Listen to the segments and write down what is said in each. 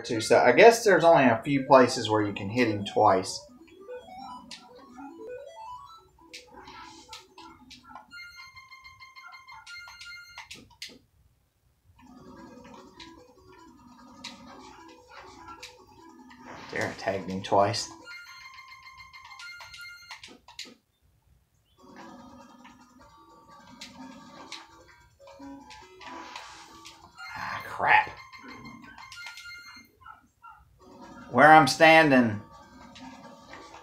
Too. So I guess there's only a few places where you can hit him twice. There, I tagged him twice. Ah, crap. Where I'm standing,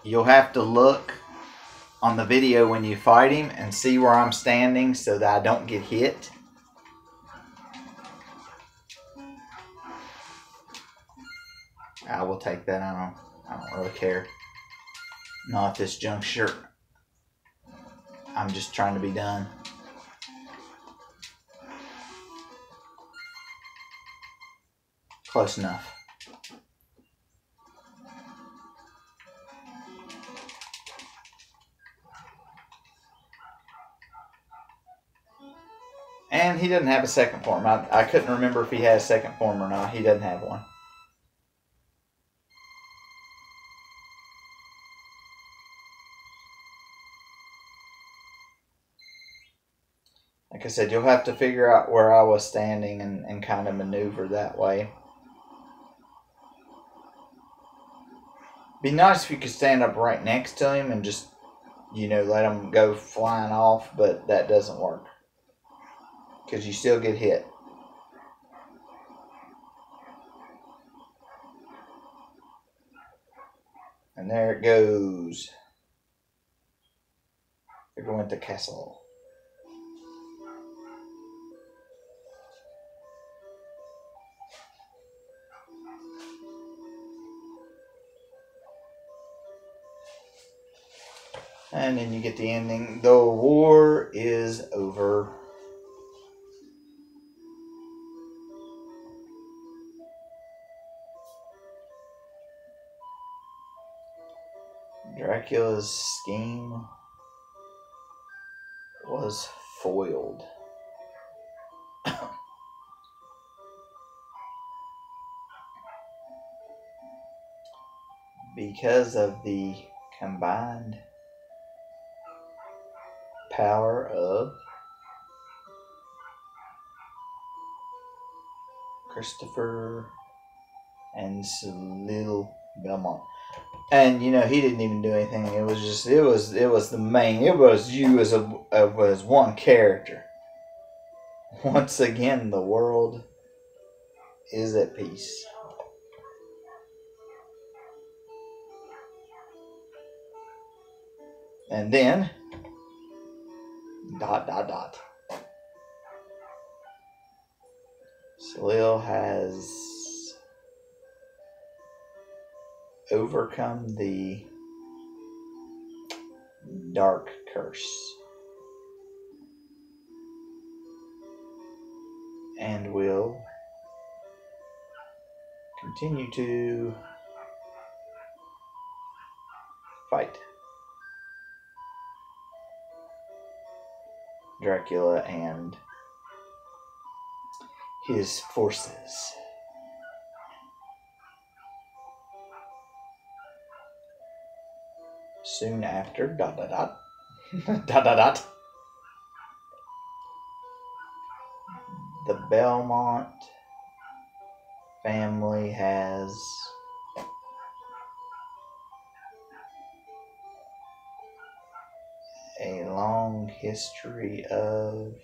you'll have to look on the video when you fight him and see where I'm standing so that I don't get hit. I will take that. I don't really care. Not at this juncture. I'm just trying to be done. Close enough. And he doesn't have a second form. I couldn't remember if he had a second form or not. He doesn't have one. Like I said, you'll have to figure out where I was standing and kind of maneuver that way. Be nice if you could stand up right next to him and just, you know, let him go flying off, but that doesn't work. Because you still get hit. And there it goes. We're going to castle. And then you get the ending. The war is over. Dracula's scheme was foiled. Because of the combined power of Christopher and Salil Belmont. And you know, he didn't even do anything. It was just it was the main. It was you as one character. Once again, the world is at peace. And then ... Salil has overcome the dark curse and will continue to fight Dracula and his forces. Soon after ... the Belmont family has a long history of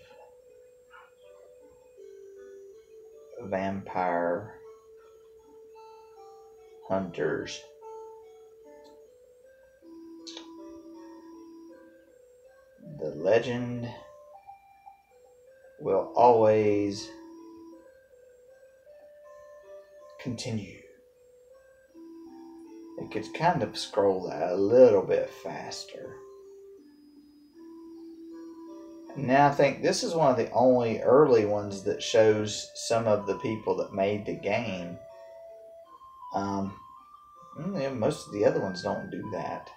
vampire hunters. The legend will always continue. It could kind of scroll that a little bit faster. Now I think this is one of the only early ones that shows some of the people that made the game. Most of the other ones don't do that.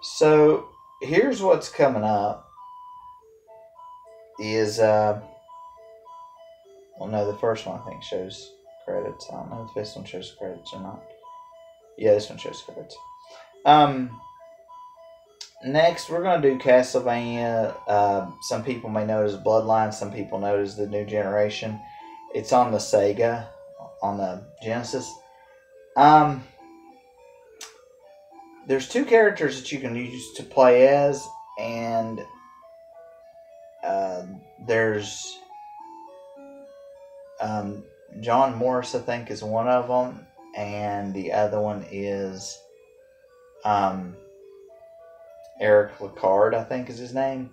So here's what's coming up. Is well, no, the first one I think shows credits. I don't know if this one shows credits or not. Yeah, this one shows credits. Next, we're going to do Castlevania. Some people may know it as Bloodline. Some people know it as the New Generation. It's on the Sega, on the Genesis. There's two characters that you can use to play as, and there's John Morris, I think, is one of them, and the other one is Eric Licard, I think is his name.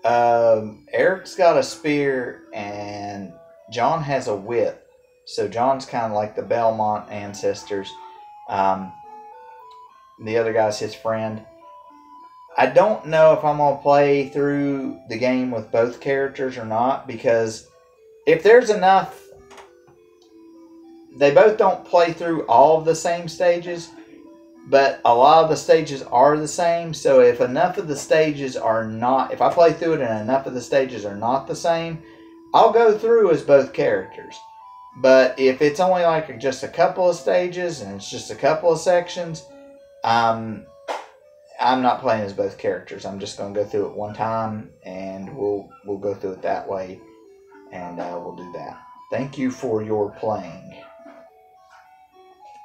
Eric's got a spear, and John has a whip. So John's kind of like the Belmont ancestors. The other guy's his friend. I don't know if I'm going to play through the game with both characters or not, because if there's enough, they both don't play through all of the same stages, but a lot of the stages are the same. So if enough of the stages are not, if I play through it and enough of the stages are not the same, I'll go through as both characters. But if it's only like just a couple of stages and it's just a couple of sections, I'm not playing as both characters. I'm just going to go through it one time, and we'll go through it that way, and we'll do that. Thank you for your playing.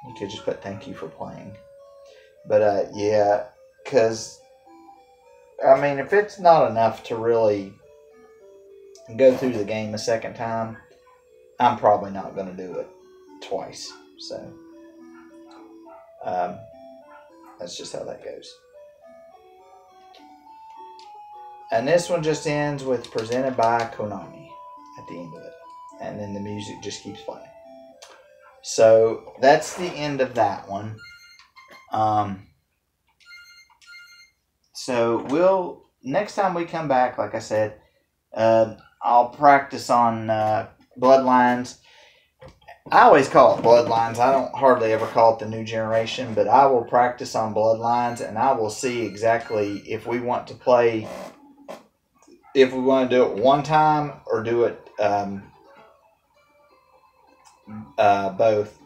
You could just put thank you for playing. But yeah, because I mean, if it's not enough to really go through the game a second time, I'm probably not going to do it twice. So that's just how that goes. And this one just ends with presented by Konami at the end of it. And then the music just keeps playing. So that's the end of that one. So next time we come back, like I said, I'll practice on Bloodlines. I always call it Bloodlines. I don't hardly ever call it the New Generation, but I will practice on Bloodlines, and I will see exactly if we want to play, if we want to do it one time or do it both.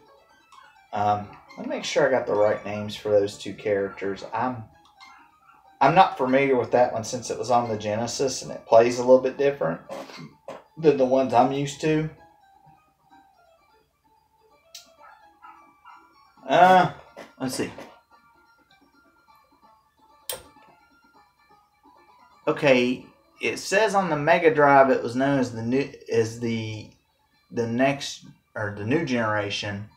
Let me make sure I got the right names for those two characters. I'm not familiar with that one since it was on the Genesis, and it plays a little bit different than the ones I'm used to. Let's see. Okay, it says on the Mega Drive it was known as the New Generation.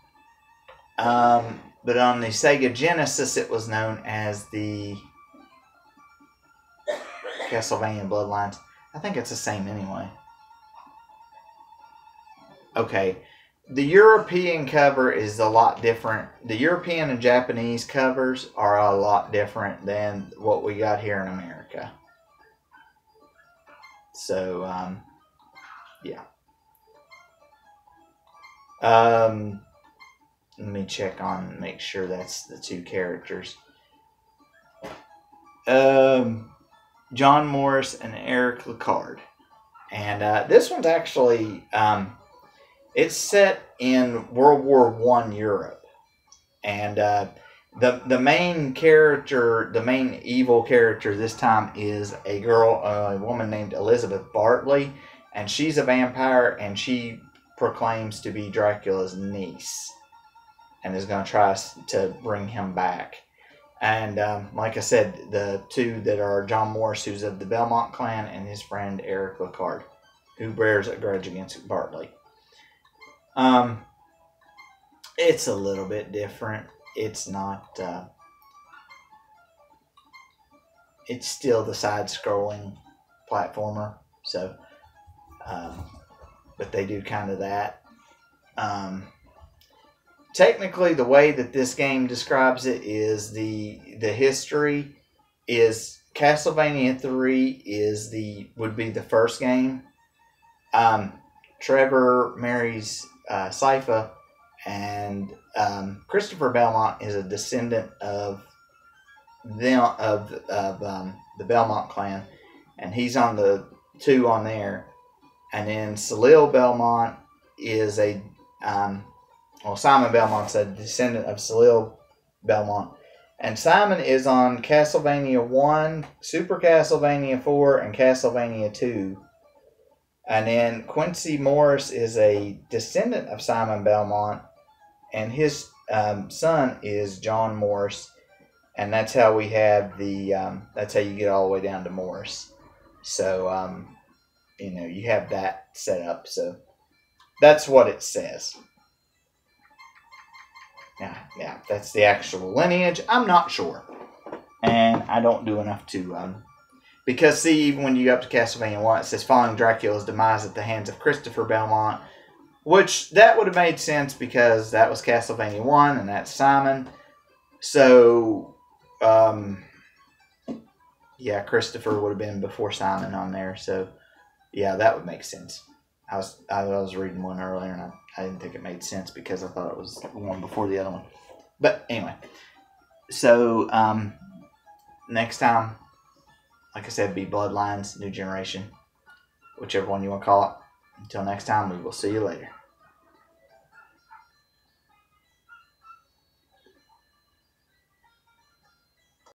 But on the Sega Genesis it was known as the Castlevania Bloodlines. I think it's the same anyway. Okay. The European cover is a lot different. The European and Japanese covers are a lot different than what we got here in America. So, yeah. Let me check on, make sure that's the two characters. John Morris and Eric Licard. And this one's actually, it's set in World War I Europe. And the main character, the main evil character this time is a woman named Elizabeth Bartley. And she's a vampire, and she proclaims to be Dracula's niece. And is going to try to bring him back. And like I said, the two that are John Morris, who's of the Belmont clan, and his friend Eric Licard, who bears a grudge against Bartley. It's a little bit different. It's not. It's still the side-scrolling platformer. So, but they do kind of that. Technically, the way that this game describes it is the history is Castlevania 3 would be the first game. Trevor marries Sypha, and Christopher Belmont is a descendant of the Belmont clan, and he's on the 2 on there. And then Salil Belmont is a well, Simon Belmont's a descendant of Salil Belmont. And Simon is on Castlevania 1, Super Castlevania 4, and Castlevania 2. And then Quincy Morris is a descendant of Simon Belmont, and his son is John Morris. And that's how we have that's how you get all the way down to Morris. So, you have that set up. So, that's what it says. Yeah, that's the actual lineage. I'm not sure. And I don't do enough to... because, see, even when you go up to Castlevania 1, it says, following Dracula's demise at the hands of Christopher Belmont. Which, that would have made sense because that was Castlevania 1, and that's Simon. So, yeah, Christopher would have been before Simon on there. So, yeah, that would make sense. I was reading one earlier, and I didn't think it made sense because I thought it was one before the other one. But anyway, so next time, like I said, be Bloodlines, New Generation, whichever one you want to call it. Until next time, we will see you later.